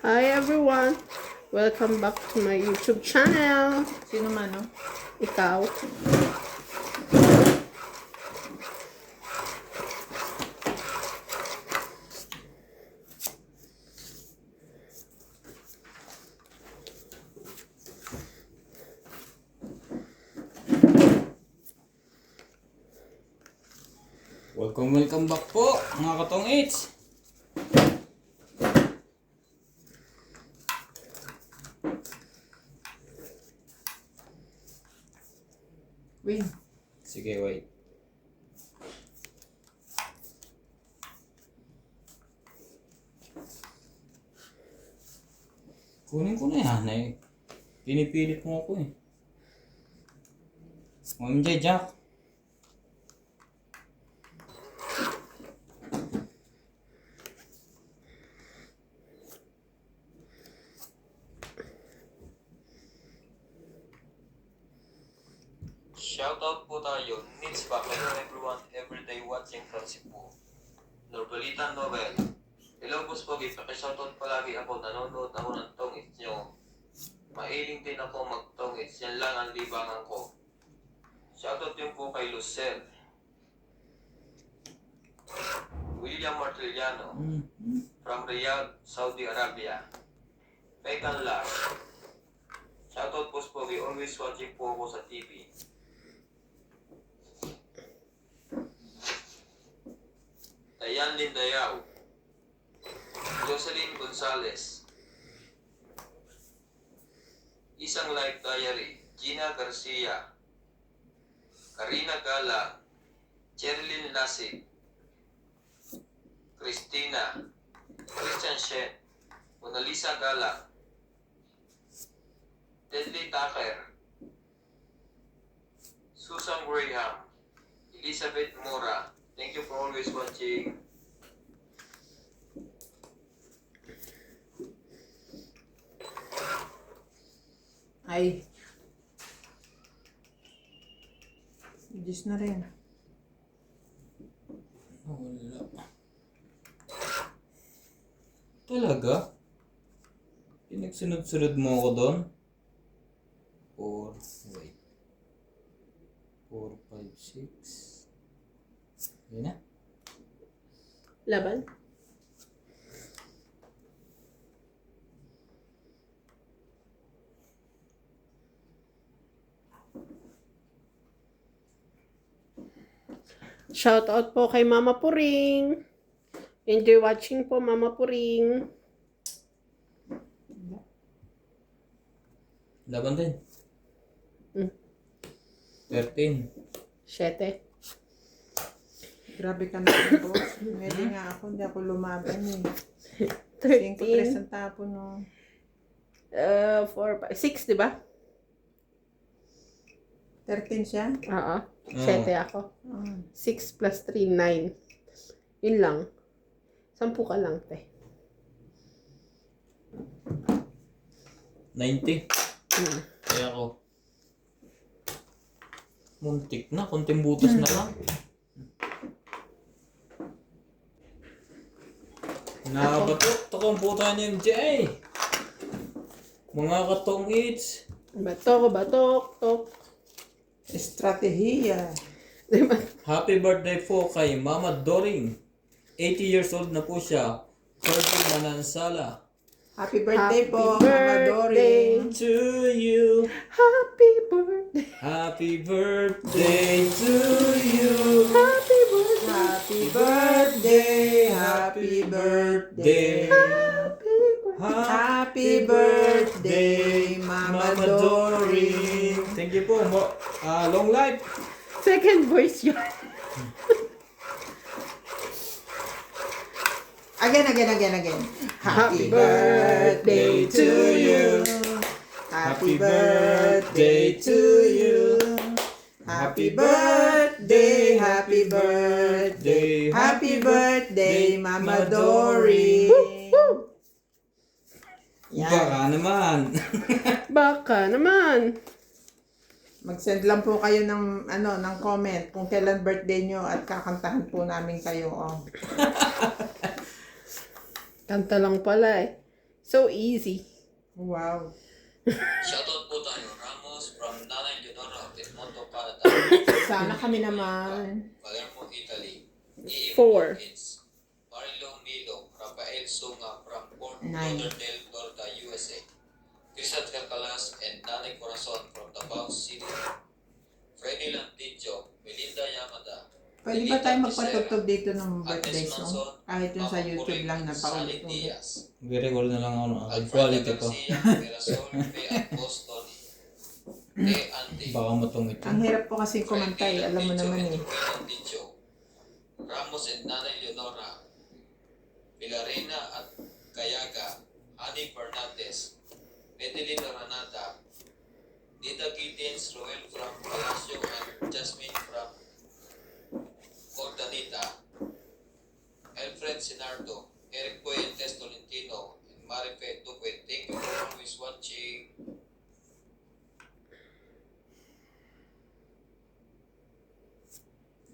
Hi everyone! Welcome back to my YouTube channel. Sino man, no? Ikaw. Welcome back po mga katong H. Win. Sige, wait. Kunin ko na yan eh. Pinipilit mo ako eh. Ma'am J. Jack. Shoutout po tayo, Nils back. Hello everyone, everyday watching from Cebu. Norbalitan Novel. Hello boss Pogi, pakishoutout palagi ako, nanonood ako ng tongits nyo. Mailing din ako magtongits, yan lang ang libangan ko. Shoutout din po kay Lucel. William Martiliano from Riyadh, Saudi Arabia. Pekan Lash. Shoutout boss Pogi, always watching po ako sa TV. Dayan Lindayaw, Jocelyn Gonzalez, Isang Life Diary, Gina Garcia, Karina Gala, Cherilyn Lasig, Christina, Christian Shen, Mona Lisa Gala, Deadly Tucker, Susan Graham, Elizabeth Mora. Thank you for always watching. Ay. Diyos na rin. Wala. Talaga? Pinagsunod-sunod mo ako doon? 4, 5, 6. Yun na. Laban. Shout out po kay Mama Puring. Enjoy watching po, Mama Puring. Laban din. 13. 7. Grabe ka na rin, boss. Hindi nga ako, hindi ako lumaban eh. 13. 5-3 ang tapo no. 4, 5, 6, di ba? 13 siya? Oo. 7 ako. 6 plus 3, 9. Yun lang. 10 ka lang, te. 90. Kaya ako. Muntik na. Konting butas na lang. Nabatok. Takong puta niya MJ. Mga katong H. Batok, tok. Estratehiya. Diba? Happy birthday po kay Mama Doring. 80 years old na po siya. Virgin Manansala. Happy birthday Happy po, Mama birthday. Dory. To you. Happy birthday. Happy birthday to you. Happy birthday. Happy birthday. Happy birthday. Happy birthday. Happy birthday, Mama Dory. Thank you po. Long life. Second voice yun. Again. Happy birthday to you. Happy birthday to you. Happy birthday, happy birthday, happy birthday, Mama Dory. Yan. Baka naman. Baka naman. Mag-send lang po kayo ng ng comment kung kailan birthday nyo at kakantahan po namin kayo. Oh. Kanta lang pala eh. So easy. Wow. Shoutout po tayo, Ramos from Nanay Leonora, Edmonton, Canada. Sana kami naman. Palermo, Italy. E.M. 4. Hawkins, Marilong Milo, Rafael Sunga from Fort 9. Lauderdale, Florida, USA. Christian Calcalas and Nanay Corazon from Davao City. Freddy Lanticho, Melinda Yamada. Pwede ba tayo magpatugtog dito ng Agnes birthday song? Manson, Kahit yung sa YouTube lang na Sally paulit-ulit. Diaz. I-record na lang ako ng Alfredo quality ko. Garcia, Mirasol, at Boston. Andy. Baka matungit Ang yun. hirap po kasi kumantay, alam mo naman eh. Ramos and Nanay Leonora, Villarena at Cayaga, Ani Fernandez, Medelin Ranata, Dida Gittins, Roel from Palacio, and Jasmine from Ordanita, Alfred Sinardo, Eric Puentes Tolentino, and Marife Duque. Thank you for always watching.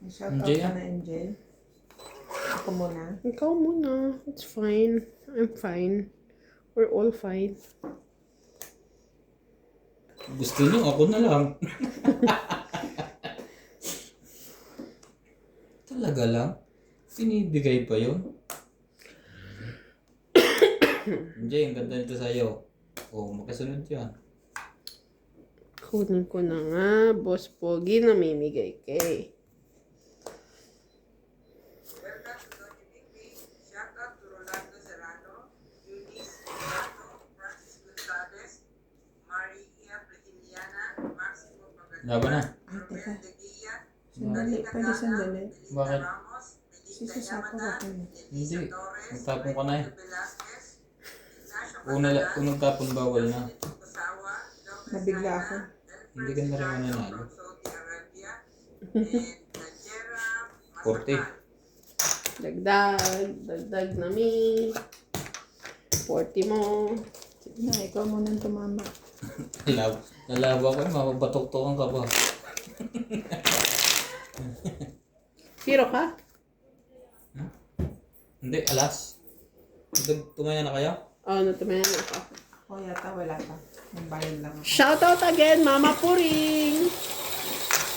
Shout out MJ, ka na, MJ. Ako muna. Ikaw muna. It's fine. I'm fine. We're all fine. Gusto niyo, ako na lang. Talaga lang? Pinibigay pa yun? Jay, ang ganda nito sa'yo. Oh, makasunod yan. Kunin ko na nga, Boss Pogi, namimigay kay. Welcome to Donny Bigby. Shout out to Rolando Serrano, Eunice Serrano, Francis Gonzalez, Maria Brigiliana, Maximo Laban na. Pagalitan, Romel De Guia, Sandali, Dalina pwede Gana, sandali. Belinda Bakit? Ramos, Si Belinda Sasapo Yamada, ako yun. Elisa Hindi. Torres, Magtapon ka na eh. Roberto Velasquez, Ignacio Unang tapon bawal na. Kusawa, Lopez Nabigla Naina, ako. Elfred Hindi ka na rin Serrano mananalo. from Saudi Arabia, and Najera 40. Masakan. Dagdag na mi. 40 mo. Sige na, ikaw muna ang tumama. Nalabo ako, mapapatok-tokan ka ba? Zero ka? Hindi, alas. Tumaya na kayo? Oh, natumayan ako. Ako yata wala pa. Nagbayad lang ako. Shoutout again, Mama Puring!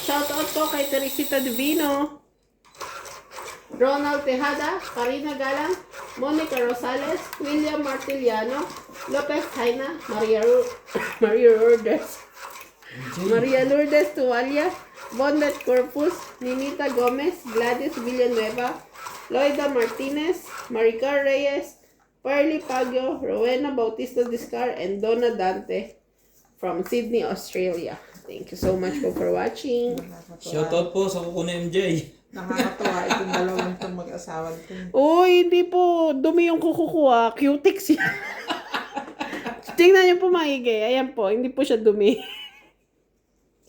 Shoutout po kay Teresita Divino, Ronald Tejada, Karina Galang, Monica Rosales, William Martiliano, Lopez Jaina, Maria Lourdes, Maria Lourdes Tuwalia, Bondet Corpus, Ninita Gomez, Gladys Villanueva, Loida Martinez, Maricar Reyes, Perly Pagyo, Rowena Bautista Discar, and Donna Dante from Sydney, Australia. Thank you so much po for watching. Nakakatuwa. Shoutout po sa kuko ni MJ. Nakakatuwa itong dalawang itong mag-asawa ko. Uy, hindi po. Dumi yung kukukuha. Cutix yan. Tingnan niyo po maigi. Ayan po. Hindi po siya dumi.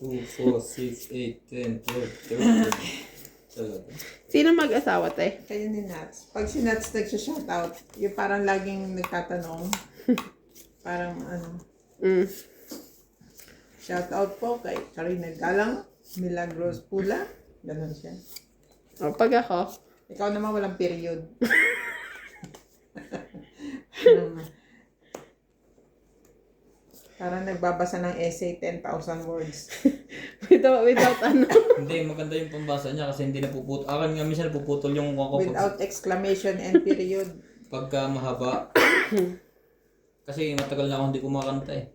2, 4, 6, 8, 10, 12, 13. Talaga. Sino mag-asawa, te? Kayo ni Nats. Pag si Nats nagsha-shoutout, yung parang laging nagtatanong. Parang ano. Shoutout po kay Karina Galang, Milagros Pula. Ganon siya. O, pag ako, Ikaw naman walang period. Parang nagbabasa ng essay 10,000 words. without ano. Hindi, maganda yung pambasa niya kasi hindi napuputol. Akin nga minsan napuputol yung kuko Without exclamation and period. pagka mahaba. Kasi matagal na ako hindi kumakanta eh.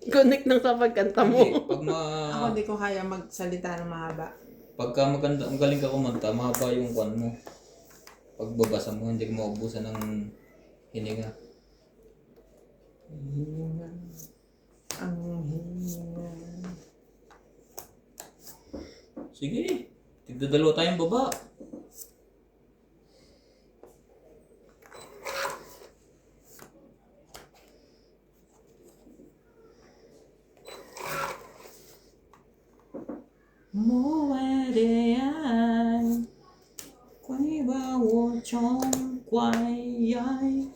Connect ng sa pagkanta mo. Hindi, Ako hindi ko kaya magsalita ng mahaba. pagka maganda, ang galing ka kumanta, mahaba yung kwan mo. Pagbabasa mo, hindi ka maubusan ng hininga. Ang hininga. Sige, tigdadalo tayong baba. Muere ai, quay ba wo chong quay ai,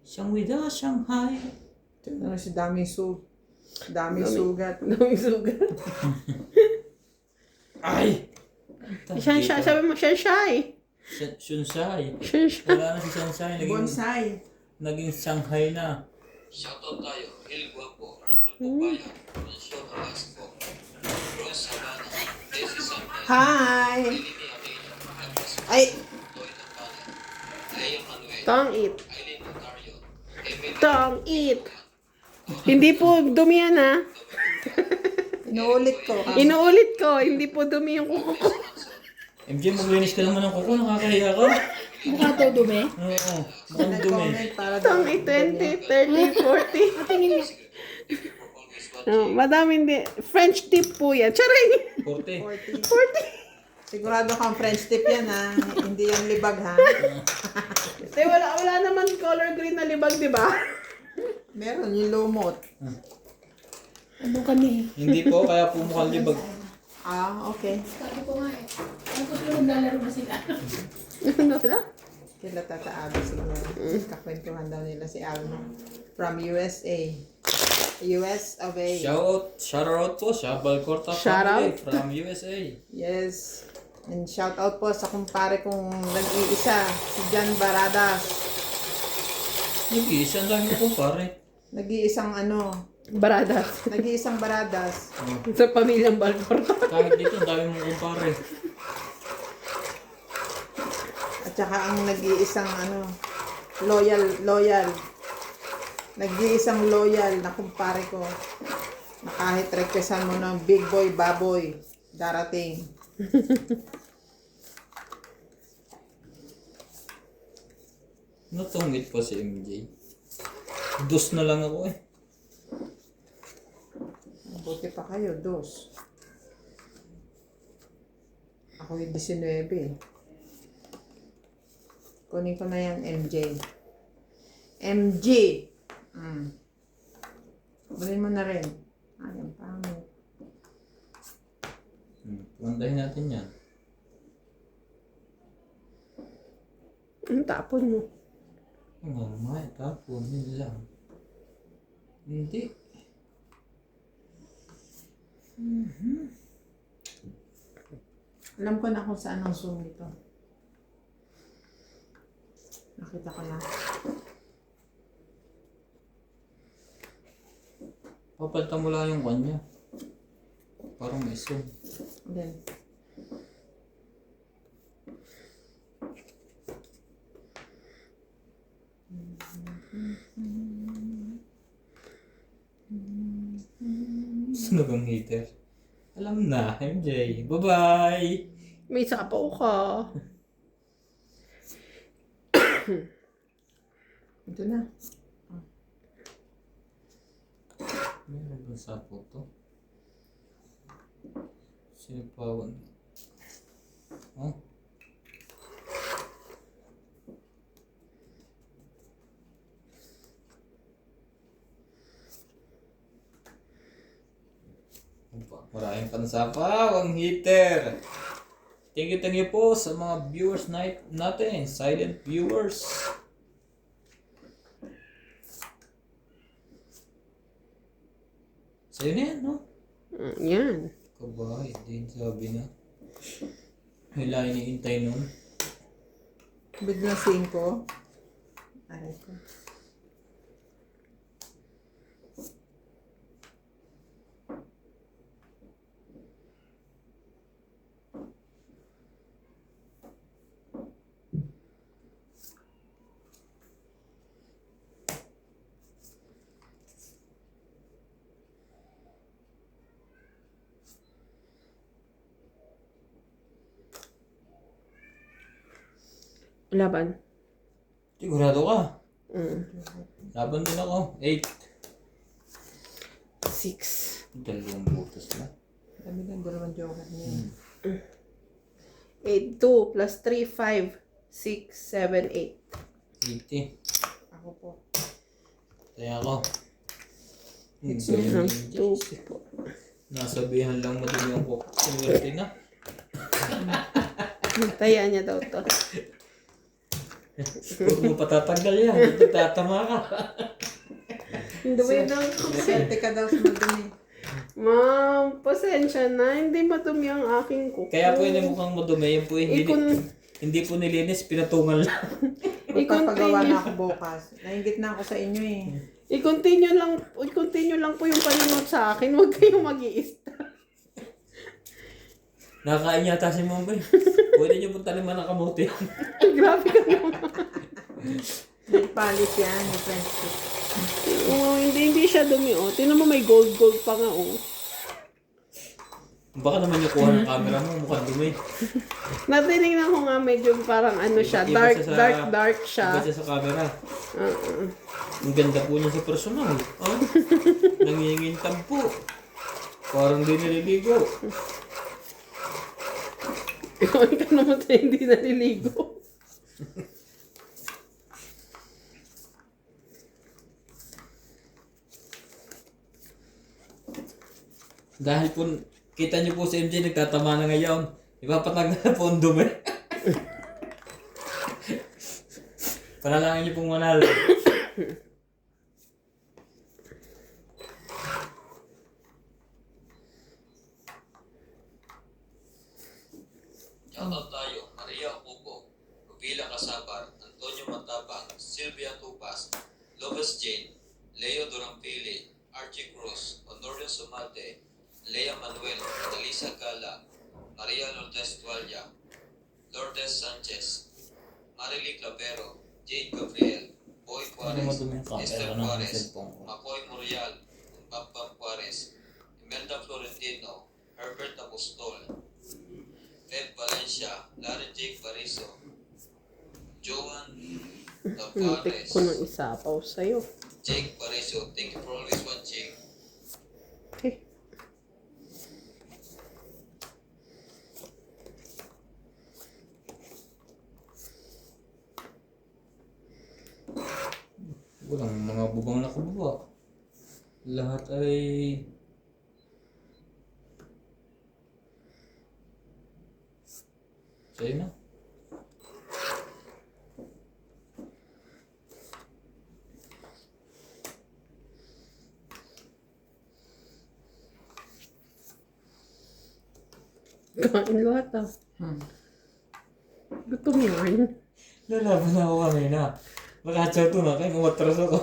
xiang hui de Shanghai. Ito na si Daming sugat. Daming sugat. Ay! Sabi mo, Shanshai. Shunsai. Shanshai. Wala na si Shunsai. Naging Bonsai. naging Shanghai na. Shoutout tayo, El Guapo, Arnolfo Bayan, Consuelo Velasco, Rose Sabana, Desi Sanchez, Hi! Lini Aquino, Agnes Ay! Toy Nampane, Lea Manuel, Tong it. Aileen Notario, Emily Tong it. Hindi po dumi yan ha. Inuulit ko. Inuulit ko, hindi po dumi yung kuko ko. MJ, maglinis ka naman ng kuko. Nakakahiya ka. Mukha to dumi. Oo. Mukhang dumi. Comment para Tong it, 20, 30, 40. Tingin niyo. No, madami hindi. French tip po yan. Charing! 40. 40. 40. Sigurado kang French tip yan ha. Hindi yan libag ha. Wala naman color green na libag, di ba? Meron yung lumot. Ano kami? Hindi po, kaya po mukhang libag. Ah, okay. Sabi ko nga eh. Ano ko sila naglalaro na sila? Ano sila? Kila Tata Abby siguro. Kakwentuhan daw nila si Alma. From USA. US of A. Shout out po sa Balcorta Shout family out. from USA. Yes. And shout out po sa kumpare kong nag-iisa, si John Baradas. Nag-iisa, ang dami po pare. Nag-iisang Baradas. nag-iisang Baradas. Sa pamilyang Balcorta. Kahit dito, ang dami mong kumpare. At saka ang nag-iisang loyal. Nag-iisang loyal na kumpare ko. Na kahit requestan mo ng big boy, baboy, darating. Natungit po si MJ. Dos na lang ako eh. Buti pa kayo, dos. Ako yung 19. Kunin ko na yan, MJ. MG! Kunin mo na rin. Ayan, pangit. Pantahin natin yan. Ang tapon mo. Ang mamay, tapon nila. Hindi. Alam ko na kung saan ang zoom ito. Nakita ko na. Papalitan mo lang yung kanya. Parang may zoom. Then, Sunog ang heater. Alam na, MJ. Bye-bye! May sapaw ka. ito na. Meron ba sa photo? Sinipawan. Oh? Maraming pansapaw ang heater. Thank you po sa mga viewers natin, silent viewers. Sa'yo na yan, no? Yan. Kabahay din, sabi na. Wala iniintay nun. Biglang 5. Aray ko. Laban. Sigurado ka. Mm. Laban din ako. 8. 6. Dalawang butas na. Dami ng dalawang joker niya. 8, 2 plus 3, 5, 6, 7, 8. 80. Ako po. Kaya ako. It's Yan, Hindi. 2 po. Nasabihan lang mo din yung swerte na. Taya niya daw to. Huwag mo patatagal yan. Hindi tatama ka. Hindi ba yun ang Swerte ka daw sa madumi. Ma'am, pasensya na. Hindi madumi ang aking kuko. Kaya po yun yung mukhang madumi. Yan po hindi, Ikon, hindi po nilinis. Pinatungan lang. Magpapagawa na ako bukas. Nainggit na ako sa inyo eh. I-continue lang po yung paninot sa akin. Huwag kayong mag-i-stop. Nakakain yata si Mumbai. Pwede niyo pong taliman ng kamote. Grabe ka naman. May palis yan, may French tip. Oo, hindi siya dumi, oh. Tingnan mo, may gold pa nga, oh. Baka naman yung kuha ng camera mo, mukhang dumi. Natinignan ko nga medyo parang ano siya, Iba dark siya. Iba siya sa camera. Uh-uh. Ang ganda po niya sa personal. Oh, nangingintab po. Parang di naliligo. Ikaw naman tayo hindi naliligo. Dahil po, kita niyo po si MJ nagtatama na ngayon. Ipapatag na po ang dumi. Panalangin niyo pong manalo. Shoutout tayo, Maria Ocupo, Rubila Casabar, Antonio Matapang, Sylvia Tupas, Lopez Jane, Leo Durampili, Archie Cruz, Honorio Sumate, Lea Manuel, Elisa Gala, Maria Lourdes Tualia, Lourdes Sanchez, Marily Clavero, Jade Gabriel, Boy Juarez, Esther Juarez, Makoy Murial, Pampam Juarez, Imelda Florentino, Herbert Apostol, Ed Valencia, Larry Jake Bariso, Joan Muntik Tavares, ko ng isapaw sa'yo. Jake Bariso, thank you for always watching. Okay. Walang mga bubang na kababa. Lahat ay... Sa'yo na. Kain lahat ah. Gutom yan. Lalaban na ako kanina. Makachaw to na kayo, umatras ako.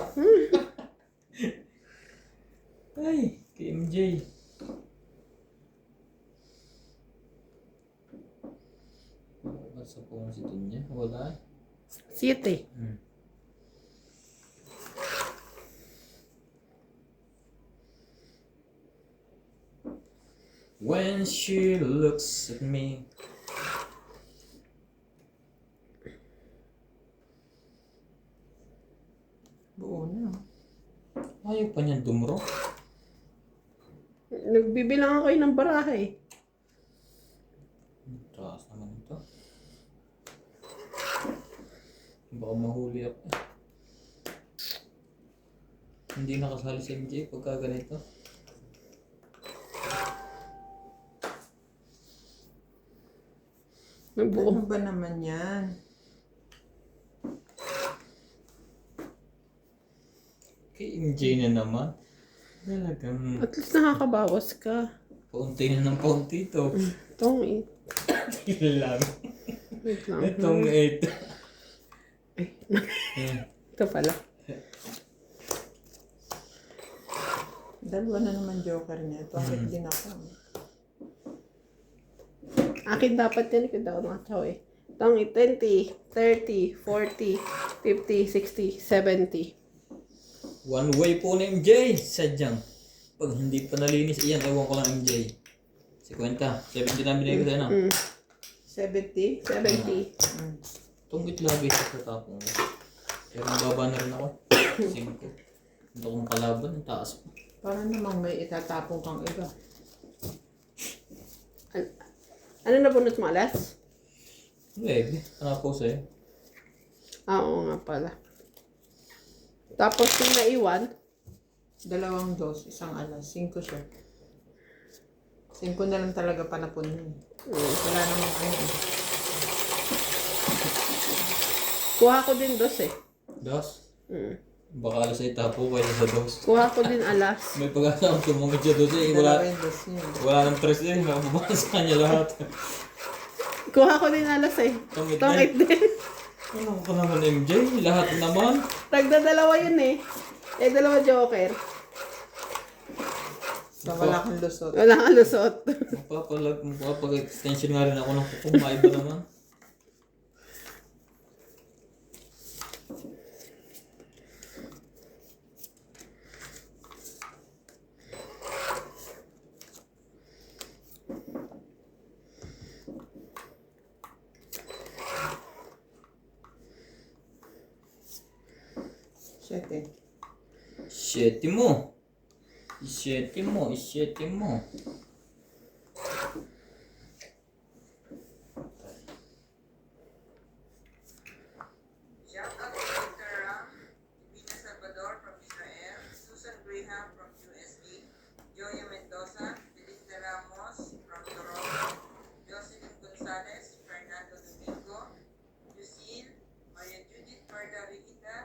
Ay, kay MJ. Basta po si Tunya. Wala eh. 7. When she looks at me. Buo na. Ayaw pa niyan dumro. Nagbibilang ako ng baraha eh. Taas naman ito. Baka mahuli ako. Hindi nakasali si MJ pagka ganito. Nagbuo. Ano ba naman yan? Kay MJ na naman. Talagang At least nakakabawas ka. paunti na ng paunti ito. Itong Ilan. wait lang. Itong 8. Ito pala. Dalawa na naman joker niya. Ito ang din ako. Akin dapat yan. Ikaw daw nakataw eh. Itong 20, 30, 40, 50, 60, 70. One way po ni MJ. Sadyang. Pag hindi pa nalinis, iyan, ewan ko lang MJ. 50. 70 na binigay ko sa'yo na. 70? 70. Itong itlagay sa tatapong ko. Pero nababa na rin ako. 5. Ito kong kalaban, ang taas pa. Para namang may itatapong kang iba. Ano na bunot mo, alas? Leg, ano po sa'yo? Oo nga pala. Tapos yung naiwan, 2 dos, 1 alas. 5 siya. 5 na lang talaga panapon yun. Wala namang ano. kuha ko din dos eh. Das? Mm. Baka alas ay tapo kaya sa dos. Kuha ko din alas. May pag-asa akong tumungit siya dos eh. 2 Wala, dos yun. wala nang tres eh. Makababa sa kanya lahat. Kuha ko din alas eh. Tongit Tongit din. Ano ka naman, MJ? Lahat naman. Tagdadalawa yun eh. Eh, dalawa joker. So, wala kang lusot. Wala kang lusot. Magpapag-extension nga rin ako ng kuko. Maiba naman. Siyete. Isyete mo. Isyete mo. Isyete mo. Shout out to Victor Ram, Divina Salvador from Israel, Susan Graham from USA, Joya Mendoza, Belinda Ramos from Toronto, Jocelyn Gonzalez, Fernando Domingo, Lucille, Maria Judith Margarita,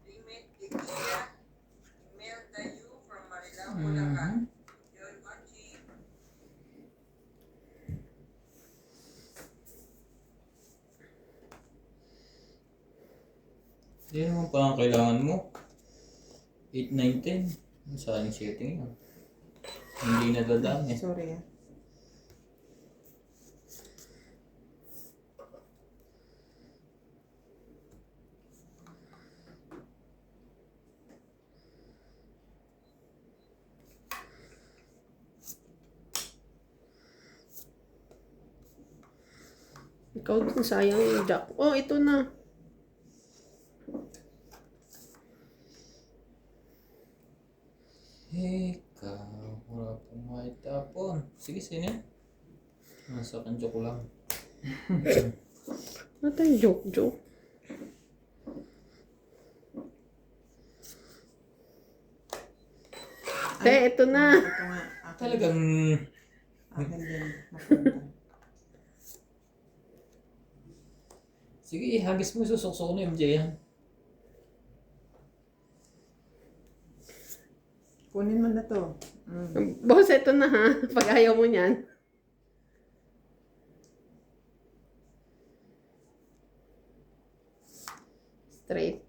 Rimet Gekia, Mel Dayu from Marilao, Bulacan. Enjoy watching. Hindi naman parang kailangan mo. 8, 9, 10. Saan yung setting yun? Hindi nadadami. Sorry ah. Ikaw din sayang yung jack. Oh, ito na. Ikaw, wala pong maitapon. Sige, sino yan? Nasa akin joke lang. Ano tayong joke? Ito na. Ito nga. Akin, Talagang akin din. Napunta. sige, hagis mo, susok-sok na MJ yan. Kunin mo na to. Boss, ito na ha. Pag ayaw mo niyan. Straight.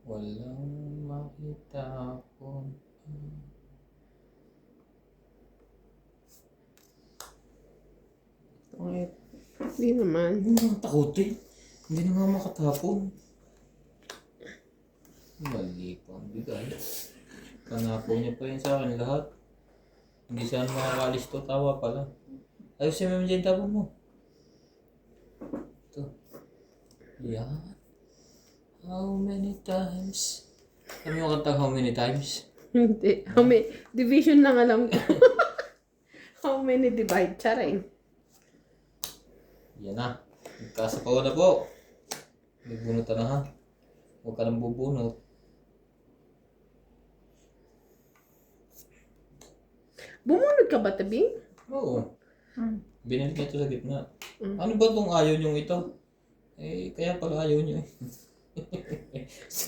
Walang makitapon. Ito nga. Hindi naman. Hindi naman takutin. Hindi na nga makatapon. Mali pa ang bigay. Panapo niya pa yun sa akin lahat. Hindi saan makakalis to, tawa pala. Ayos siya may dyan tapon mo. Ito. Yan. How many times? Kami mo kanta how many times? Hindi. How many? Division lang alam ko. How many divide? Charing. Yan na. Nagkasapaw na po. Nagbunutan na ha. Huwag ka nang bubunot. Bumunod ka ba, Tabing? Oo. Binili niya ito sa gitna. Ano ba itong ayaw niyong ito? Eh, kaya pala ayaw niyo eh.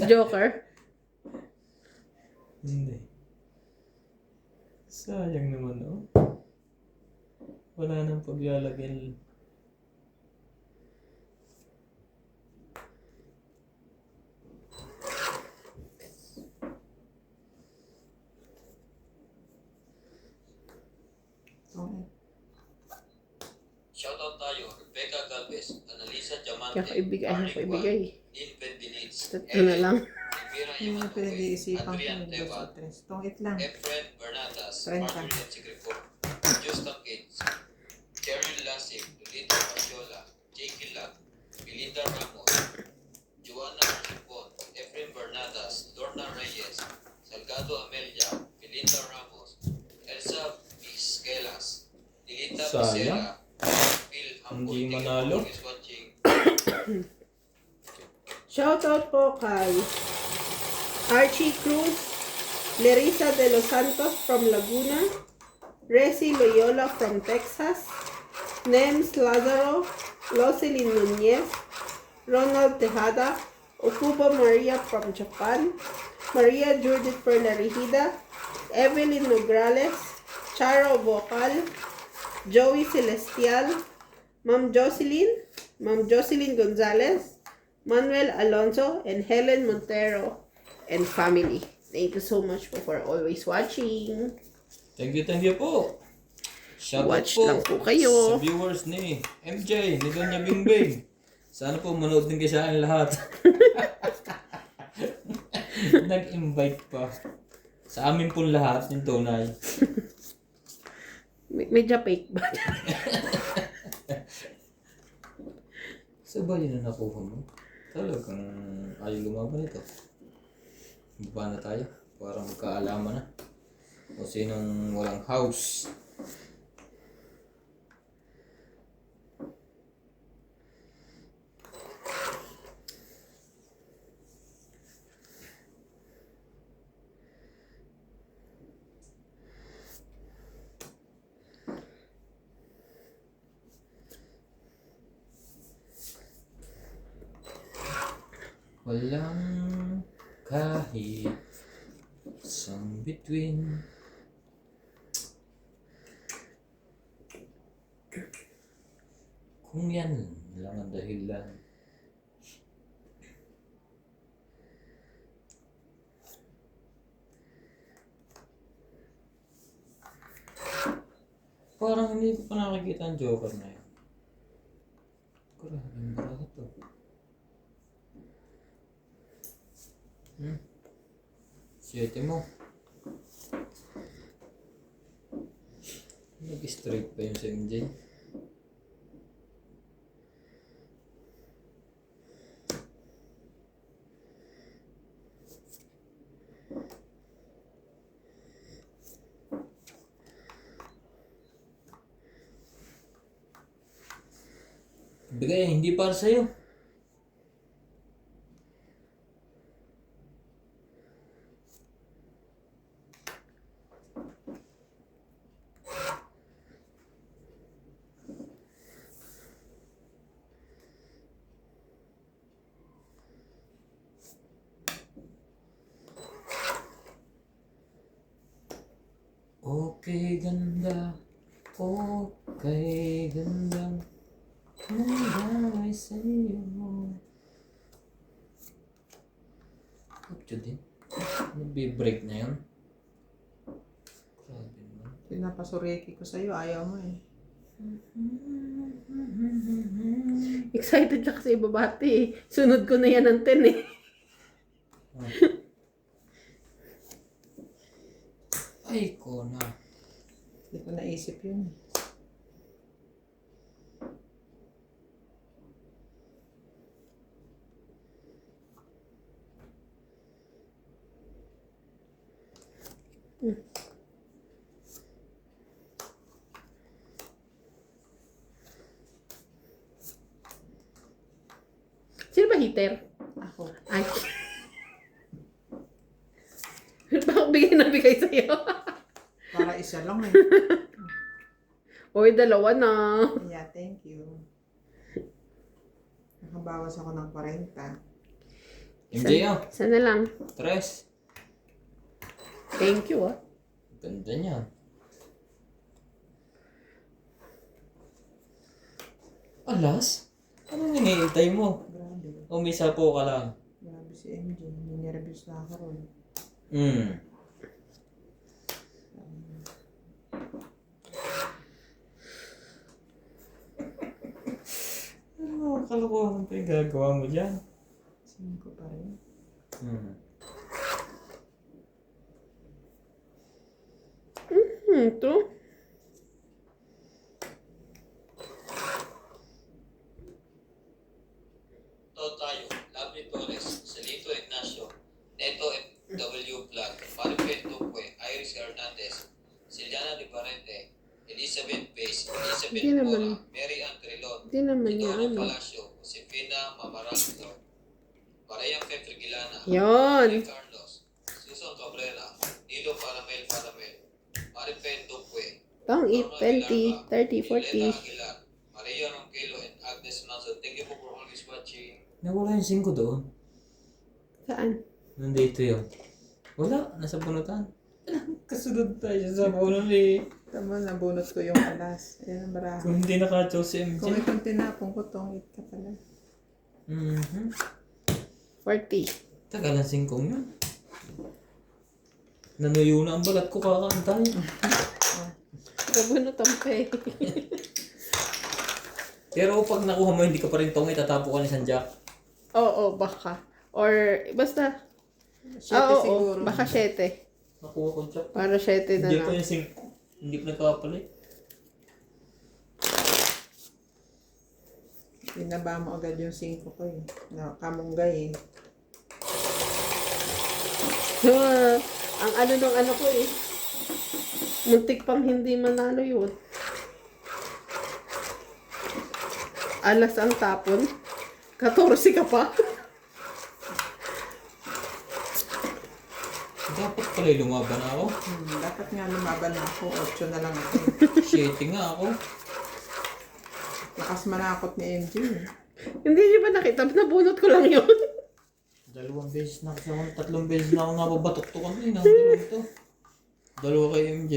Joker? Hindi. Sayang naman oh. Wala nang paglalagyan. Okay. Shoutout tayo, Rebecca Galvez, Annalisa Diamante, Kaya ko ibigay. Ako ibigay. Dean Benvinitz, Ito na lang. Elvira Hindi mo Imanove, pinag-iisipan ko Adrian yung Teva, dos o tres. Itong it lang. Efren Bernadas, 30. Marjorie Sigrifo, Justin Gates, Cheryl Lasik, Lolita Marjola, Jakey Lag, Belinda Ramos, Joanna Archipon, Efren Bernadas, Lorna Reyes, Salgado Amelia, Belinda Ramos, Elsa Vizquelas, Dilita Sayang. Becerra, Phil Hampo, Hindi thank you manalo. for always watching. Shoutout po kay Archie Cruz, Larissa de los Santos from Laguna, Resi Loyola from Texas, Nems Lazaro, Locelyn Nunez, Ronald Tejada, Okuba Maria from Japan, Maria Judith Perlarihida, Evelyn Nograles, Charo Vocal, Joey Celestial, Ma'am Jocelyn Gonzalez, Manuel Alonso, and Helen Montero and family. Thank you so much po for always watching. Thank you po. Shout out Watch po lang po kayo. sa viewers ni MJ, ni Donya Bingbing. Sana po manood din kayo sa akin lahat. Nag-invite pa. Sa amin po lahat, yung tunay. Medyo fake ba? Sa ba yun na nakuha mo? Talagang ayaw lumaban ito. Baba na tayo. Para magkaalaman na. O sinong walang house. Walang kahit isang between. Kung yan lang ang dahilan. Parang hindi ko pa nakikita ang Joker na yun. Grabe, marami to. Siyete mo. Nag-straight pa yun sa MJ. Bigay, hindi para sa'yo. Okay, ganda. Okay, ganda. Ay, sa'yo. Kapcho din. Nagbe-break na yun. Grabe naman. Pinapasureki ko sa'yo, ayaw mo eh. Excited siya kasi ibabati eh. Sunod ko na yan ng 10 eh. Ay, ko na. Hindi ko naisip yun. Sino ba hitter? Ako. Ay. Bakit bigay na bigay sa'yo? Para isa lang eh. Oy, dalawa na. Yeah, thank you. Nakabawas ako ng 40. MJ, oh. Sana lang. Tres. Thank you ah. Ganda niya. Alas? Anong hinihintay mo? Grabe. O may sapo ka lang? Grabe si MJ. Ninervous na ako ron. Ano kalokohan pa yung gagawa mo dyan? 5 pa rin. Ito. Tayo, Lovely Torres, Salito Ignacio, Neto W. Vlog, Maripel Tuque, Iris Hernandez, Siliana De Barrente, Elizabeth Pace, Elizabeth Hindi naman. Cora, Mary Ann Trilon, Hindi naman niya Idoro ano. Palacio, Josefina Mamaranglo, Maria Fefregilana, Yon. Mary Carlos, Susan Cabrera, Nilo Paramel, Maripel Tuque, Pang Norma 20, 30, Violeta 40. Aguilar, Maria Ronquillo, and Agnes Manso. Thank you po for always watching. Nawala yung 5 doon. Saan? Nandito yun. Wala, nasa bunutan. Kasunod tayo sa bunot eh. Tama, nabunot ko yung alas. Ayan ang baraha. Kung hindi naka-chow si MJ. Kung itong tinapong ko, tongit ka pala. Mhm. 40. Tagal ang singkong yun. Nanuyo na ang balat ko kakaan tayo. Nabunot ang pe. Pero pag nakuha mo, hindi ka pa rin tongit, tatapo ka ni Sanjak. Oo, baka. Or, basta. Siyete Oo, siguro. baka 7. Nakuha ko siya. Para 7 na Hindi lang. pa yung hindi pa nagkakapalit. Binaba mo agad yung 5 ko eh. Kamunggay eh. Ang ano nung ano ko eh. Muntik pang hindi manalo yun. Alas ang tapon. 14 ka pa. Dapat pala lumaban ako. Dapat nga lumaban na ako. 8 na lang ako. 7 nga ako. Lakas manakot ni MJ. Hindi niyo ba nakita? Nabunot ko lang yun. 2 beses na kasi ako, 3 beses na ako nababatok-tokan eh. Nakatulog to. 2 kay MJ.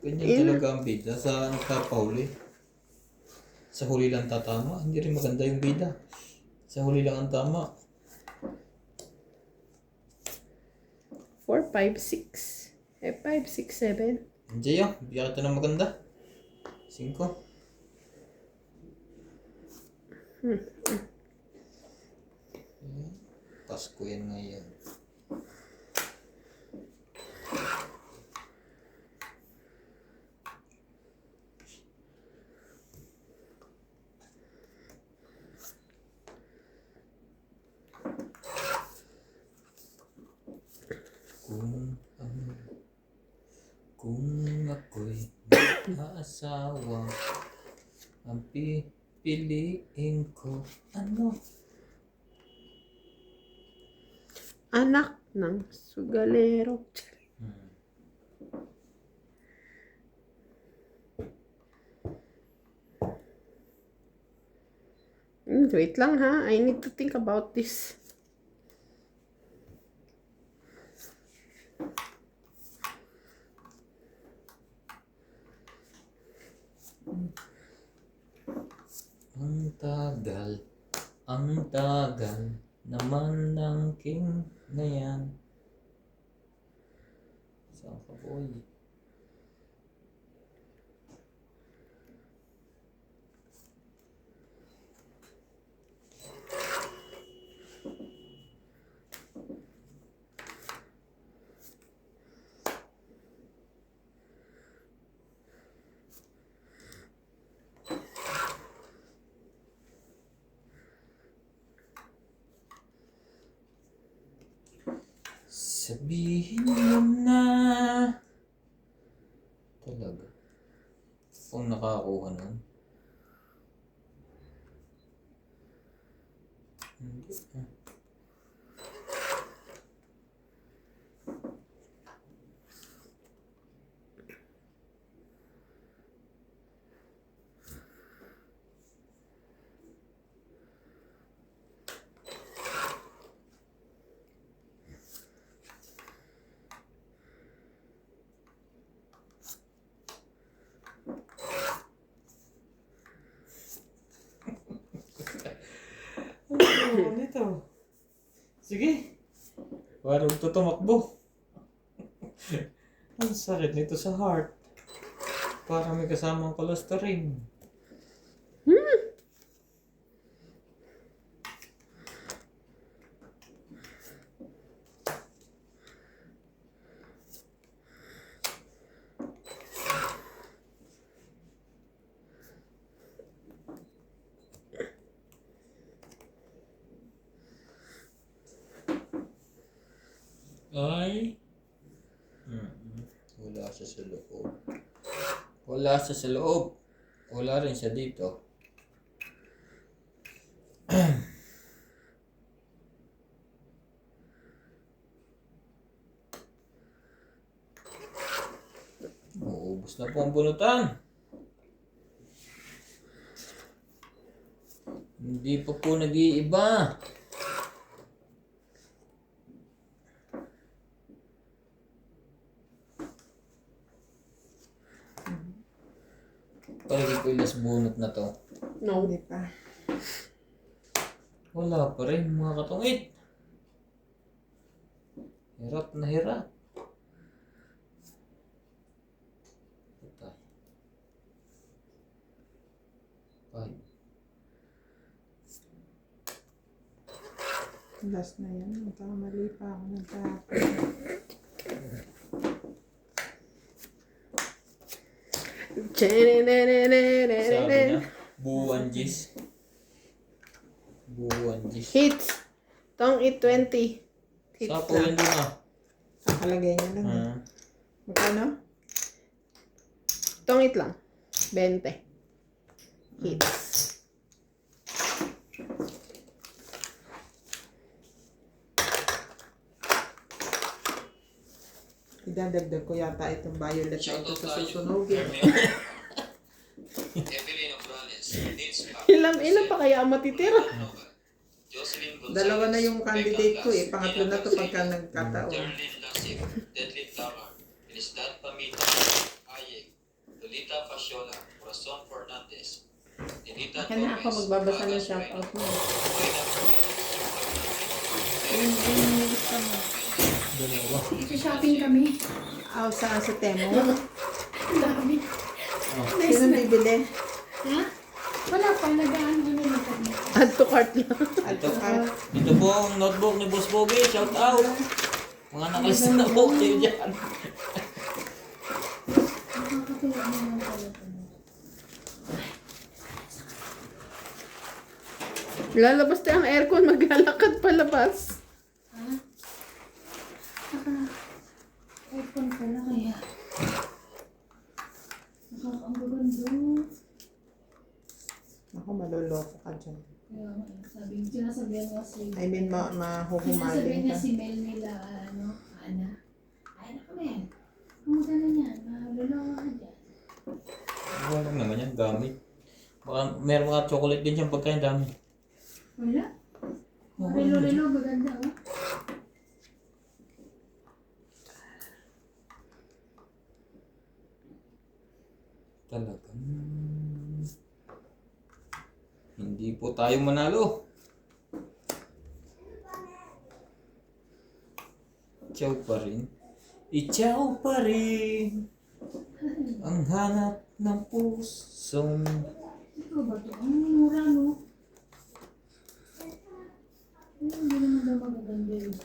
Ganyan talaga ang bida sa nagpapahuli. Sa huli lang tatama, hindi rin maganda yung bida. Sa huli lang ang tama. 4, 5, 6. 5, 6, 7. MJ ah, bigyan kita ng maganda. 5. Pasko yan ngayon. Kung ako'y mag-aasawa, ang pipiliin ko, ano? Anak ng sugalero. Wait lang ha. I need to think about this. Ang tagal naman ng king na yan. Saan ka boy? Sabihin mo na. Talaga. Kung nakakuha nun. Hindi. Ano nito? Sige. Parang ito tumakbo. Ang sakit nito sa heart. Parang may kasamang cholesterol. Ay. Wala siya sa loob. Wala siya sa loob. Wala rin siya dito. Uubos na po ang bunutan. Hindi pa po nag-iiba. Palagi ko yung last bunot na to. No. Hindi pa. Wala pa rin mga katungit. Hirap na hirap. Patay. 5. Last na yan. Magkamali pa ako ng tapos. Sabi niya, buwan G's. Buwan G's. Hits. Tong it 20. Hits Sapo lang. yan doon ah. Nakalagay niya lang. Ah. Magkano? Tong it lang. 20. Hits. Idadagdag ko yata itong violet na ito Shoutout sa tayo. susunugin. Evelyn Obrales, Nils Pac. Ilan pa kaya ang matitira? Jocelyn Gonzalez, Dalawa na yung candidate ko eh. Becca Pangatlo na to Garcia, pagka nagkataon. Darlene Lasif, Deadly Tamar, Elisdan Pamita, Ayek, Lolita Pasiola, Corazon Fernandez, Ninita Kaya na ako magbabasa ng shoutout mo. Dalawa. Shopping kami. Saan sa Temo? Ang dami. Sino bibili? Ha? Wala pa. Nag-ano na kami. Add to cart lang. Ito ka. Ito po ang notebook ni Boss Bobby. Shout out. Mga nakalista na po kayo dyan. Nakakatuwa naman pala ito. Lalabas tayo ang aircon. Maglalakad palabas. Ha? Aircon pala kaya. Ang gaganda. Ako, maloloko ka dyan. Kaya sinasabihan nga si... I mean, Sinasabihan mahuhumaling niya ka. si Mel nila, Ana. Ay, naku Mel. Kumusta na yan? Malulawa ka dyan. Wala lang naman yan. Gamit. Baka meron mga chocolate din siyang pagkain dami. Wala? Relo-relo, maganda oh. Talagang hindi po tayo manalo. Ciao pa rin. Ichaw pa rin ang hanap ng pusong Ikaw ba ito? Ang mura, no? Hindi naman daw magaganda yun.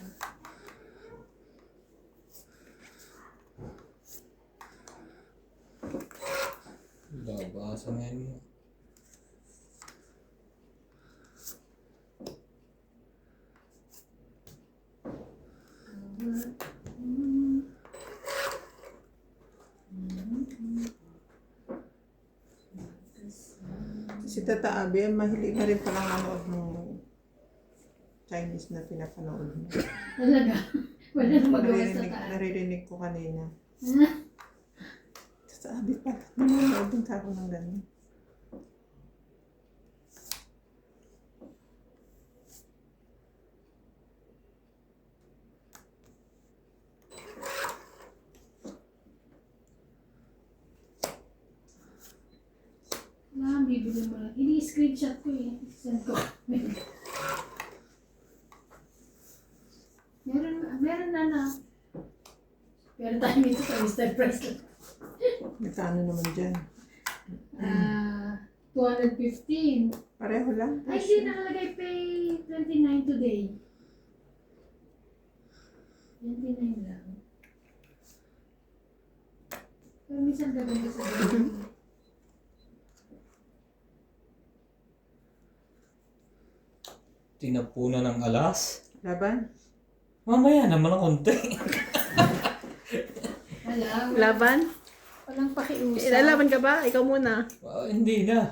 babasa ngayon mo. Si Tata Abby, mahilig na rin palang manood ng Chinese na pinapanood mo. Talaga? Wala nang magawa sa taas. Naririnig ko kanina. Ha? Tata Abby pa, nanonood din ka ako ng gano'n. Wala, bibili mo lang. Ini-screenshot ko eh. Send ko. Meron na. Pero tayo nito sa Mr. Presley. Nagkano naman dyan? 215. Pareho lang. Ay, hindi nakalagay pay 29 today. 29 lang. Pero minsan gaganda sa gano'n. Tinapunan ng alas. Laban? Mamaya naman ang konti. Wala. Laban? Walang pakiusap. Ilalaban ka ba? Ikaw muna. Hindi na.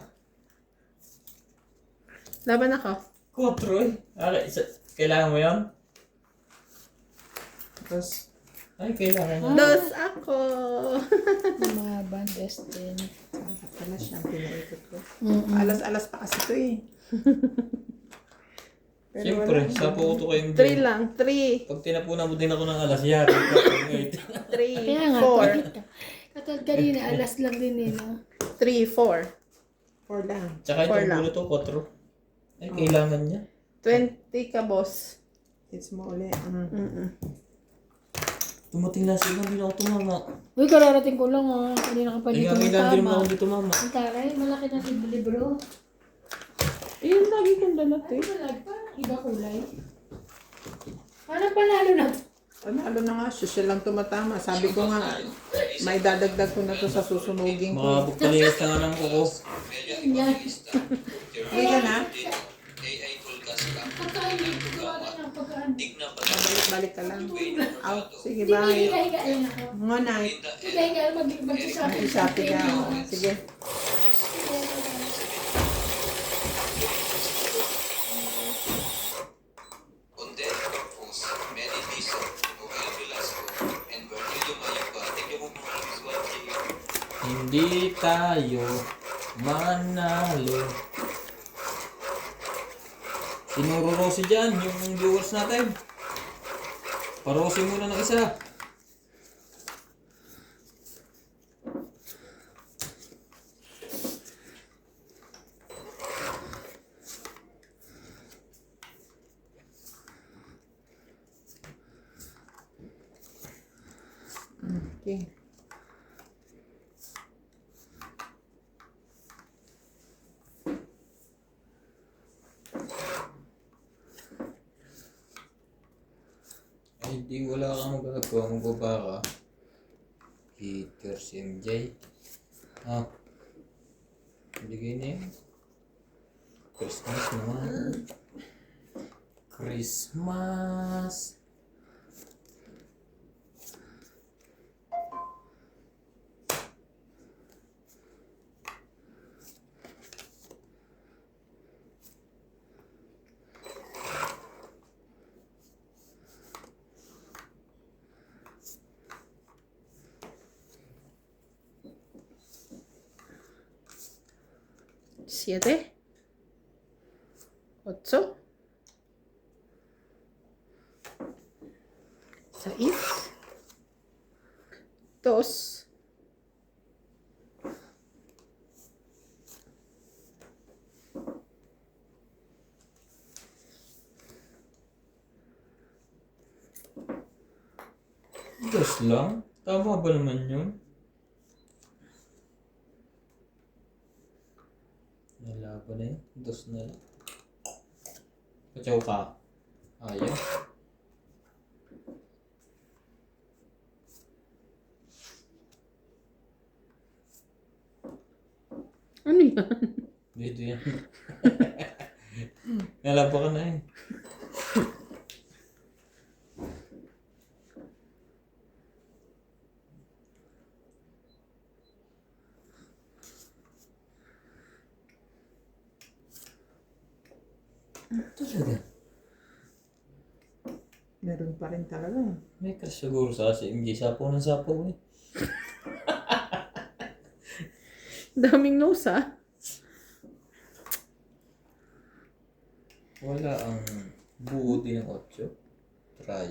Laban ako. 4 eh. Okay, kailangan mo yan? Tapos, Ay, kailangan niya. Dos ako. Lumaban, Destin. Alas siyang pinaikot ko. Mm-mm. Alas-alas pa kasi ito eh. Pero Siyempre, wala. sa po ito kayong 3 lang. 3. Pag tinapunan mo din ako ng alas, yari ka. 3. Kaya nga, 4. katulad kanina, alas lang din eh, no? 3, 4. 4 lang. Tsaka Four itong lang. bulo to, 4. Ay, kailangan niya. 20 ka, boss. It's mo uli. Tumating na sila, hindi na ako tumama. Uy, kararating ko lang ah. Hindi na ka pa Ay, dito nga, kailangan din naman tama. ako dito, mama. Ang taray, malaki na libro. Yun lagi kong dalat Ay, eh. malag pa. Iba kulay. Parang panalo na to. Panalo na nga, siya lang tumatama. Sabi ko nga, may dadagdag ko na to sa susunugin Mga ko. bukalinis na nga ng kuko. Yan. Hindi ka na? AI tool ka sila. Pagkain dito, gawa ka ng pagkaan. Tignan pa Balik ka lang. Aw, sige, Hindi, bye. higa-higa lang ako. Good night. Higa-higa lang, mag-shopping. Mag-shopping ka. Sige. Content Purpose, Manny Dizon, Noel Velasco, and Bernilio Mayuga. Thank you po mga visual watching. Hindi tayo manalo. Tinuro Rosy dyan, yung viewers natin. Parosin muna ng isa. Okay. Ay, di wala kang magagawa, magbaba ka. Peter si MJ. Ah. Bigay na yun. Christmas naman. Christmas. Siete. 8. 6. 2. 2 lang? Tama ba naman yun? Nalaban na yun. 2 na lang. Patsaw ka. Ayaw. Ano yan? Dito yan. Nalaban ka na eh. Talaga. Meron pa rin talaga. May crush siguro sa si MJ. Sapaw ng sapaw eh. Daming nose ah. Wala ang buo din ng 8. Try.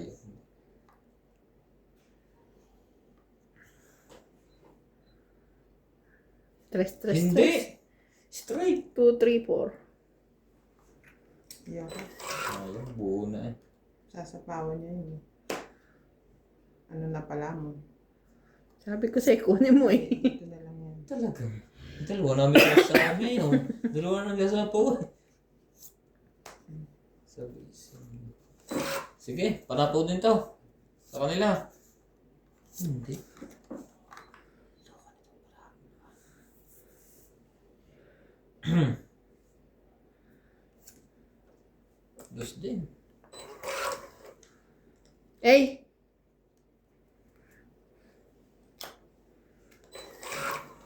Tres, tres, Hindi! tres. Straight! 2, 3, 4. Ayaw. Ayaw, buo na eh. Sasapawan niya yun. Ano na pala mo? Sabi ko sa'yo, kunin mo eh. Ito na lang yan. Talagang. Dalawa namin crush sa amin. Oh. Dalawa na nagsasapaw eh. Sabi, sige, panapaw din to. Sa kanila. Hindi. Dos din. Hey!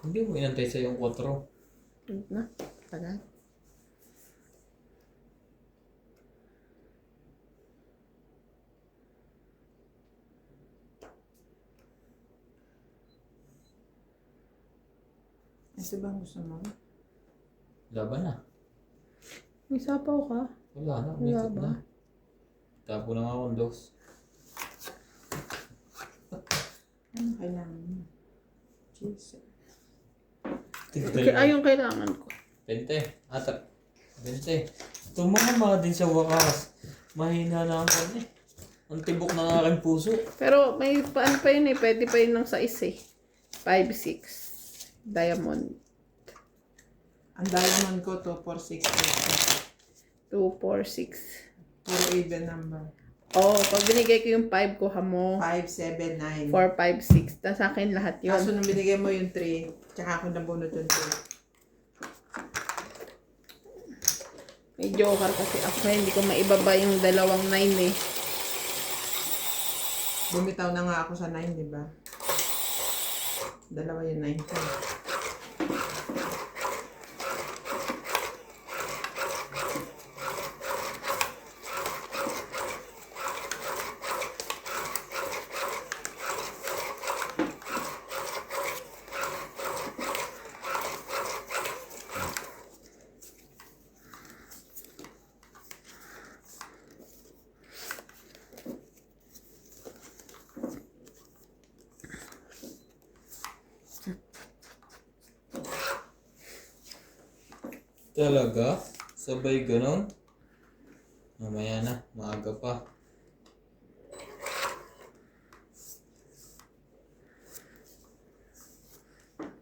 Hindi mo inantay sa yung 4. Na, tagal. Ito bang gusto mo? Laban na. May sapaw ka? Wala na, Wala umikot ba? na. Tapo na nga akong dos. Ano kailangan mo? Cheese. Yung kailangan ko. 20. Ata. 20. Tumama din sa wakas. Mahina na ako eh. Ang tibok ng aking puso. Pero may paano pa yun eh. Pwede pa yun ng size eh. 5'6". Diamond. Ang diamond ko to 460. 2, 4, 6. Puro even number. Oh, pag binigay ko yung 5, kuha mo 5, 7, 9. 4, 5, 6. Tas sa akin lahat yun. Kaso nung binigay mo yung 3, tsaka ako nabunot yung 2. May joker kasi ako. Hindi ko maibaba yung dalawang 9 eh. Bumitaw na nga ako sa 9, di ba? Dalawa yung 9 ko. Talaga? Sabay ganon? Mamaya na, maaga pa.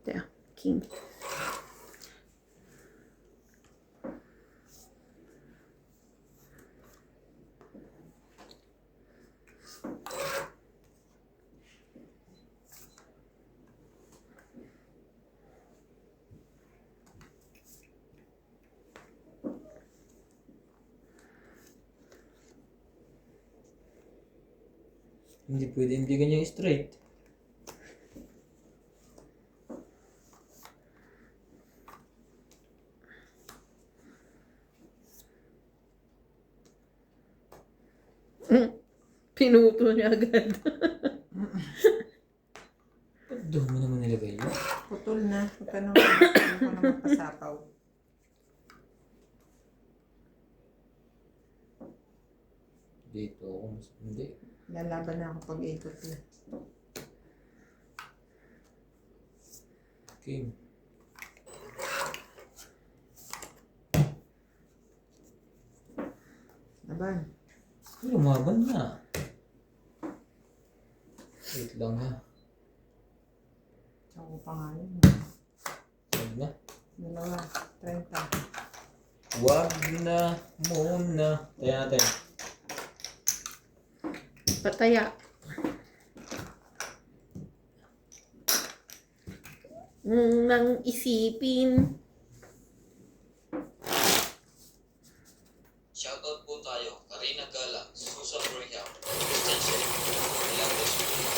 Yeah, king. Hindi pwede hindi ganyan straight. Pinuto niya agad. Ba't doon mo naman nilagay yun? Putol na. Huwag ka na magpasapaw. Dito ako mas hindi. Lalaban na ako pag ikot na. King. Laban. Lumaban na. Wait lang ha. Ako pa nga yun. Wag na. Dalawa. 30. Wag na muna. Tayo natin. Pataya. Nang isipin. Shoutout po tayo, Karina Galang, Susan Graham, Christian Sherry, Milagros Bruno,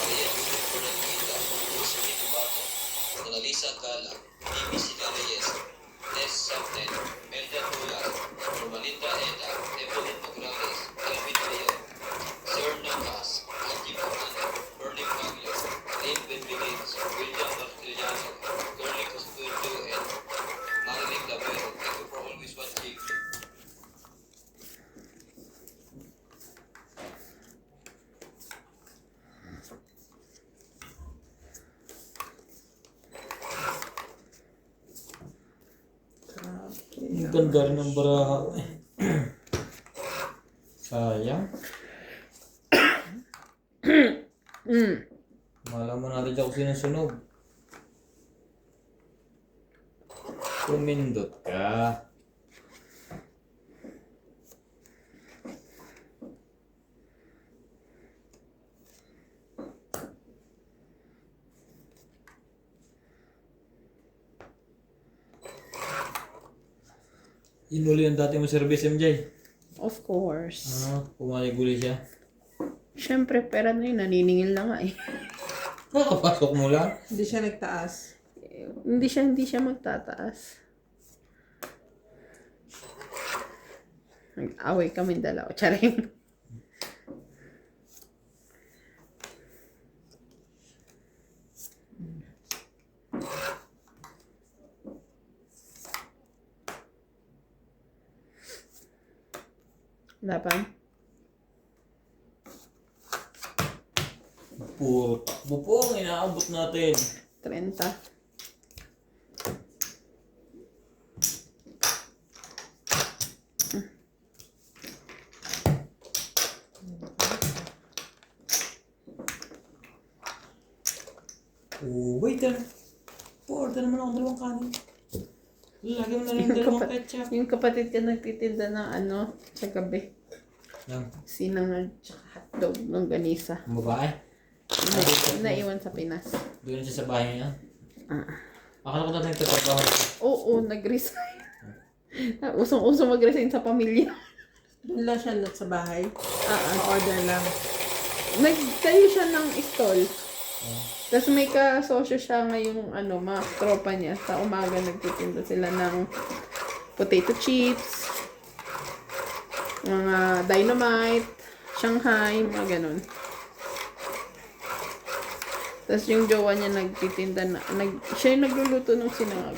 Maria Judith Cornelita, Josephine Bato, Monalisa Galang, Mimi Sina Reyes, Tess Sapten, Melda Tulas, Romalinda Eda, Evelyn Nograles, Elvin Leon, Sir Nacas, Angie Pamana, Berlin Baglio, Lynn Benvenins, William Martiliano, Curly Custodio, and Marilyn Labero. Thank you for always watching. Ang ganda rin ng baraha. Sayang. Malaman natin dyan kung sinusunog. Pumindot ka. Yun uli ang dati mo service, MJ. Of course. Pumaliguli siya. Siyempre, pera na yun. Naniningil na nga eh. Nakapasok mo lang. Hindi siya nagtaas. Hindi siya magtataas. Nag-away kami dalawa. Charing. Wala pa? Puro takbo po ang inaabot natin. 30. Oh, waiter. Po-order naman ako dalawang kanin. Lagyan mo na rin dalawang ketchup. Yung kapatid ko nagtitinda ng ano, sa gabi. Lang. Sinangag tsaka hotdog ng ganisa. Ang babae. Naiwan sa Pinas. Doon siya sa bahay niya. Ah. Akala ko natin nagtatrabaho. Oo, nag-resign. Usong-usong mag-resign sa pamilya. Doon lang siya sa bahay. Ah. Order lang. Nagtayo siya ng stall. Tapos may kasosyo siya ngayong ano, mga tropa niya. Sa umaga nagtitinda sila ng potato chips, mga dynamite, Shanghai, mga ganun. Tapos yung jowa niya nagtitinda na, siya yung nagluluto ng sinangag.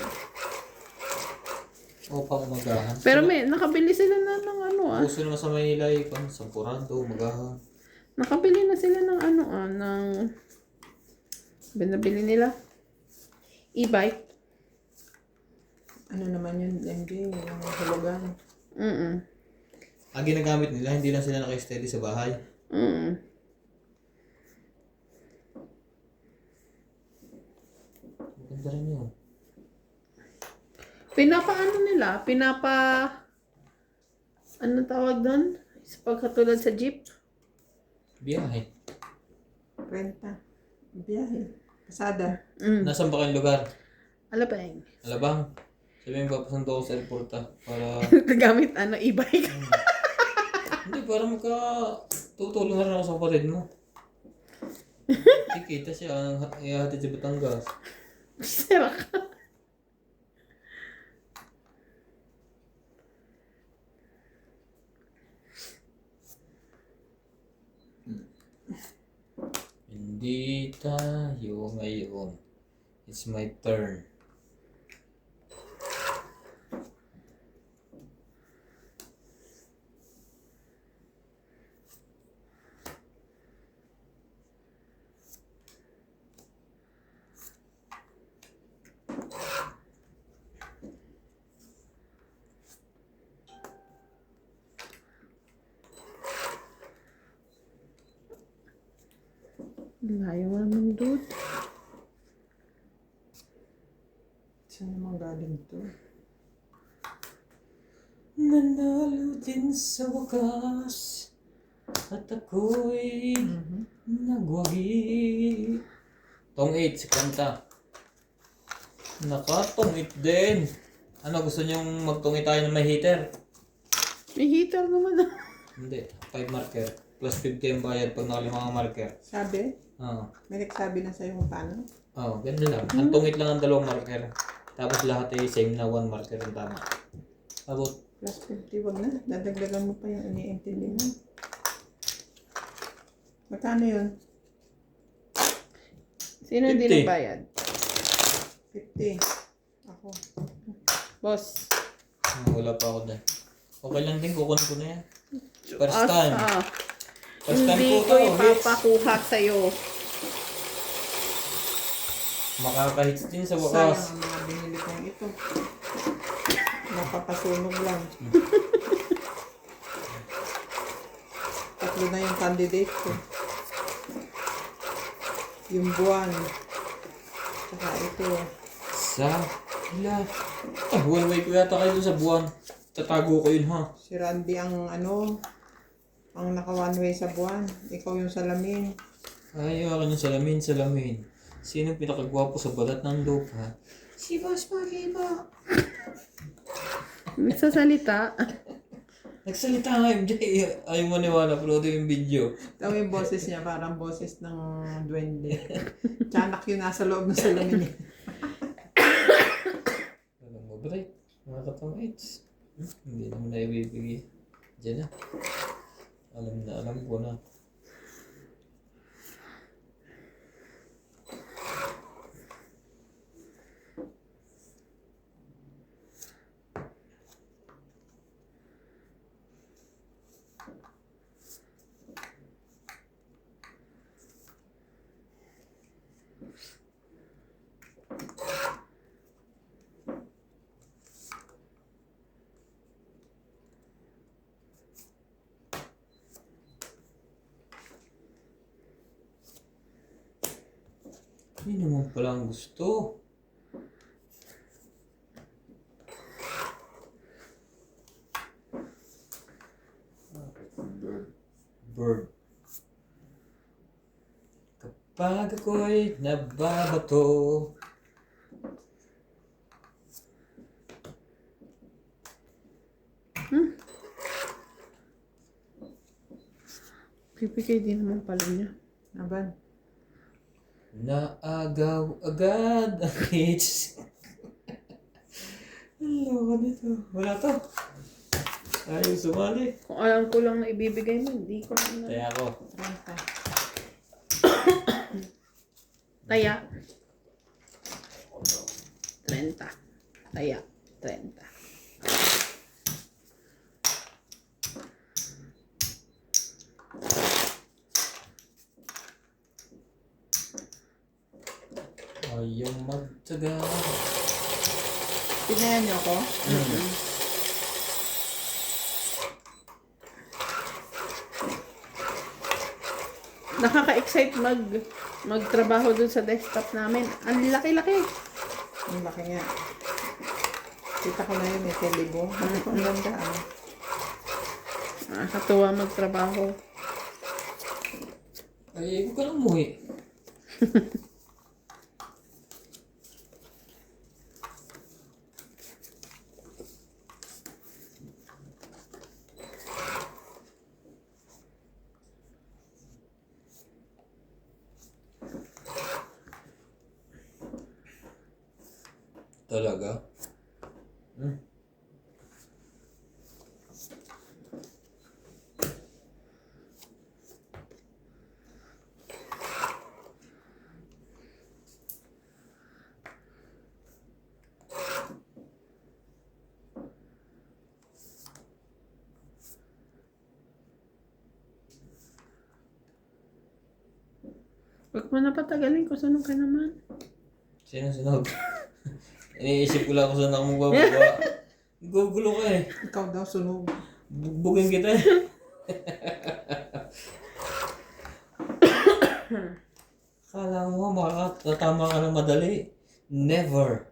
O pang-umagahan. Pero may, nakabili sila na ng ano Puso naman sa Manila yung sampurado, umagahan. Nakabili na sila ng ano ng binabili nila. E-bike. Ano naman yun, MJ, yung hulugan. Ang ginagamit nila, hindi lang sila naka-steady sa bahay. Maganda rin yun. Ano tawag doon? Sa pagkatulad sa jeep? Biyahe. Renta. Biyahe. Pasada. Nasaan ba kayong lugar? Alabang. Alabang. Sabihin mo, papasundo ko sa airport para... Gamit e-bike. Hindi, para tutulong na rin ako sa kapatid mo. Kita siya, ihahatid sa Batangas. Sira ka. Hindi tayo ngayon. It's my turn. Layo naman dude. Saan naman galing to? Nanalo din sa wakas at ako'y nagwagi. Tong 8, si Kanta. Nakatungit din. Ano, gusto niyong magtungit tayo ng may heater? May heater naman ah. Hindi, 5 marker. Plus 50 ang bayad pag nakalimang marker. Sabi? Oo. May nagsabi na sa'yo kung paano? Oo, ganun lang. Ang tungit lang ang 2 marker. Tapos lahat ay same na 1 marker ang tama. About Plus 50, wag na. Dadagdagan mo pa yung iniintindi mo. Magkano yun? Sino 50. hindi nagbayad? 50. Ako. Boss. wala pa ako dahil. Okay lang din, kukunin ko na yan. First time. First time Hindi po ko to, hits. ipapakuha sa'yo. Makaka-hits din sa Sayang wakas. ang mga binili kong ito. Napapasunog lang. Tatlo na yung candidate ko. Yung buwan. Saka ito. Sa ila. One way ko yata kayo dun sa buwan. Tatago ko yun ha. Si Randy ang ang naka one way sa buwan. Ikaw yung salamin. Ay, akin yung salamin. Sino pinakagwapo sa balat ng lupa? Si Boss Magiba. Nagsasalita. Nagsalita nga MJ. Ayaw maniwala, pero ito yung video. Ito yung boses niya, parang boses ng duwende. Tiyanak yun nasa loob ng salamin niya. Alam mo, break. Mga katamates. Hindi naman na ibibigay. Diyan na. Alam ko na. Hindi naman pala ang gusto. Bird. Kapag ako'y nababato. Pipigay din naman pala niya. Aban. Naagaw agad ang kids. Ano nito? Wala to. Ayaw sumali. Kung alam ko lang na ibibigay mo, hindi ko lang na. Kaya ako. 30. Taya. 30. Taya. 30. Ayaw magtsaga. Pinayan niyo ako? Nakaka-excite magtrabaho dun sa desktop namin. Ang laki-laki. Ang laki nga. Kita ko na yun, may telibo. Ang ganda ah. Nakakatuwa magtrabaho. Ay, huwag ka lang umuwi. Talaga? Huwag mo na patagalin ko. Sunod ka naman. Sino sunog? Iniisip ko lang kung saan ako magbababa. Gugulo ka eh. Ikaw daw sunog. Bugbugin kita eh. Kala mo makakatatama ka ng madali. Never.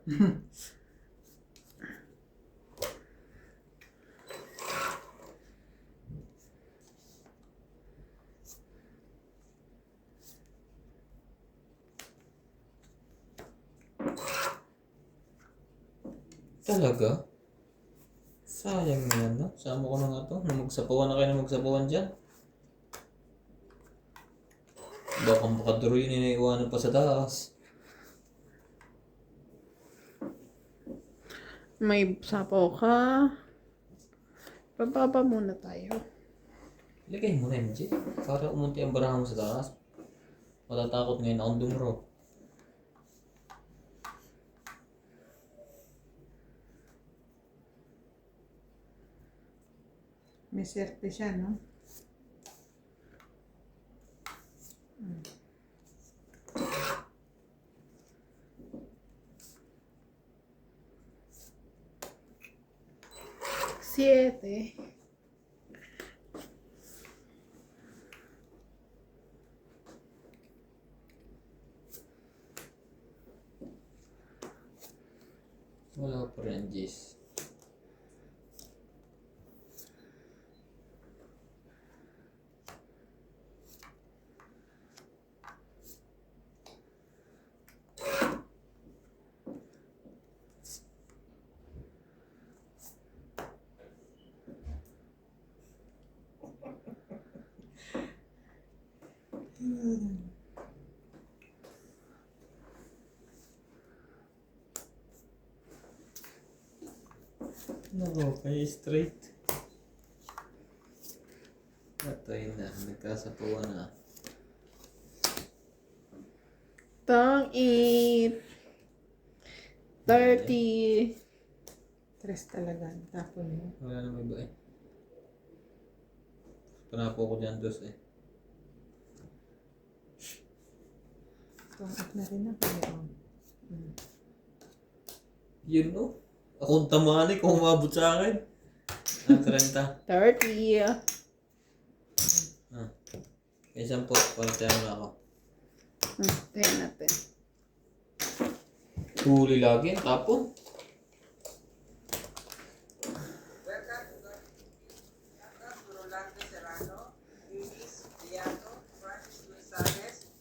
Talaga? Sayang na yan, no? Sama ko na nga to. Na magsapawan na kayo na magsapawan dyan. Baka makaduro yun iniiwanan pa sa taas. May sapaw ka. Bababa muna tayo. Ilagay mo na MJ. Para umunti ang baraha mo sa taas. Matatakot ngayon akong dumuro. May serte siya, no? Siete. Wala pa rin, Jis. No, kaya straight. Patay na, nagkasapawan na. Tang it. 30. Tres talaga. Tapon mo. Wala na may iba eh. Panapo ko dyan dos eh. Tumat na rin ako. Yun no? Akong tamali kung umabot sa akin. 30. 30. Kaya 10, pagtayo na ako. Tayo natin. Huli lagi, tapon. Welcome to Rolando Serrano, Luis Beato, Francis Gonzalez,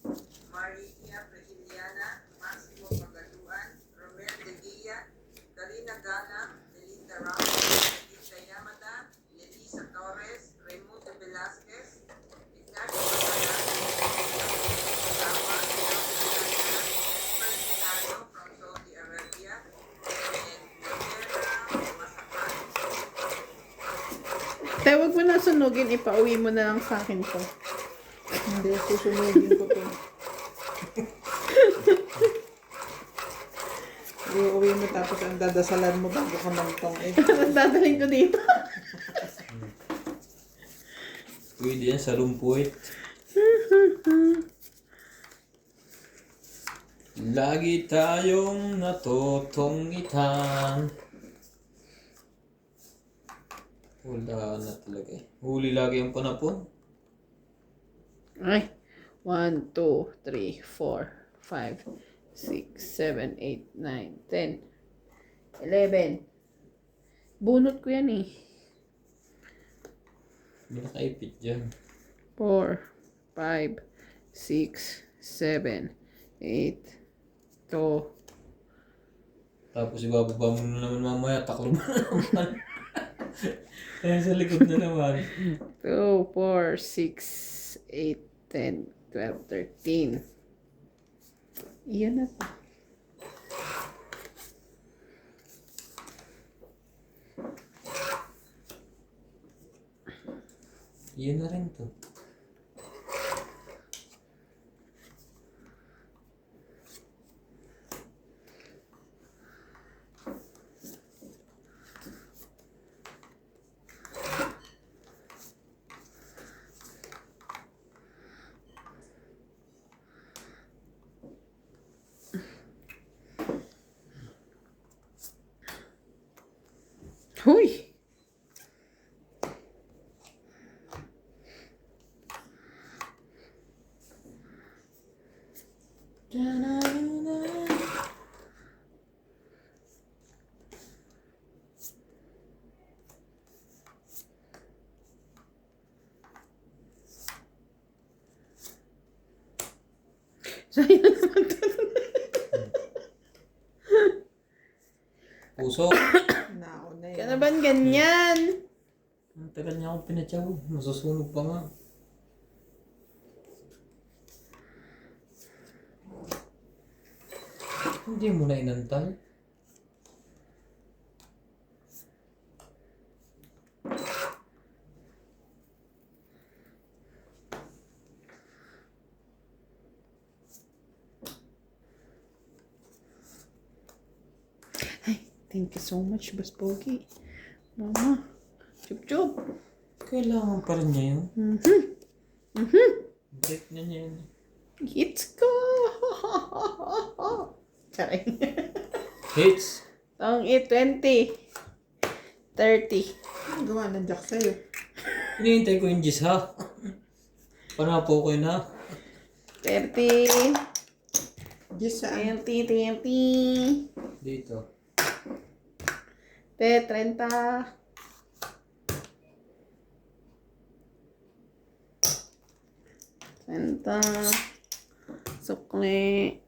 Maria Prehiliana, Maximo Pagaduan, Romel De Guia, Karina Gana, Melinda Ramos, Edita Yamada, Elisa Torres, Raimundo Velasquez, Ignacio Babalan, Sama, Ferdinando from Saudi Arabia, and Guerra Masakan. Tay, wag mo na sunugin. Ipauwi mo na lang sa akin to. Hindi, susunugin ko to. Iuwi mo tapos ang dadasalan mo bago ka magtong eh. Dadaling ko dito. Pwede yan sa lumpuit. Lagi tayong natutungitan. Wala na talaga eh. Huli lagi ang panapon. Ay. 1, 2, 3, 4, 5, 6, 7, 8, 9, 10, 11. Bunot ko yan eh. May nakaipit dyan. 4, 5, 6, 7, 8, 2. Tapos ibababa mo na naman mamaya. Taklo mo na naman. Kaya sa likod na naman. 2, 4, 6, 8, 10, 12, 13. Iyan na pa. Iyan na rin to. Huy! Sayang naman to. Puso. Nauna Kaya yan. na ba ganyan? Ang tagal niya akong pinatsaw. Masusunog pa nga. Hindi mo na inantay. Ay, thank you so much, Boss Pogi. Mama. Chup chup. Kailangan pa rin niya yun. Break na niya yun. Hits ko! Charing. Hits! Tong 20. 30. Ang gawa ng jack sa'yo. Hinihintay ko yung Gis ha. Panapo ko yun ha. 30. Diyos saan? 20. Dito. 30. Sukli.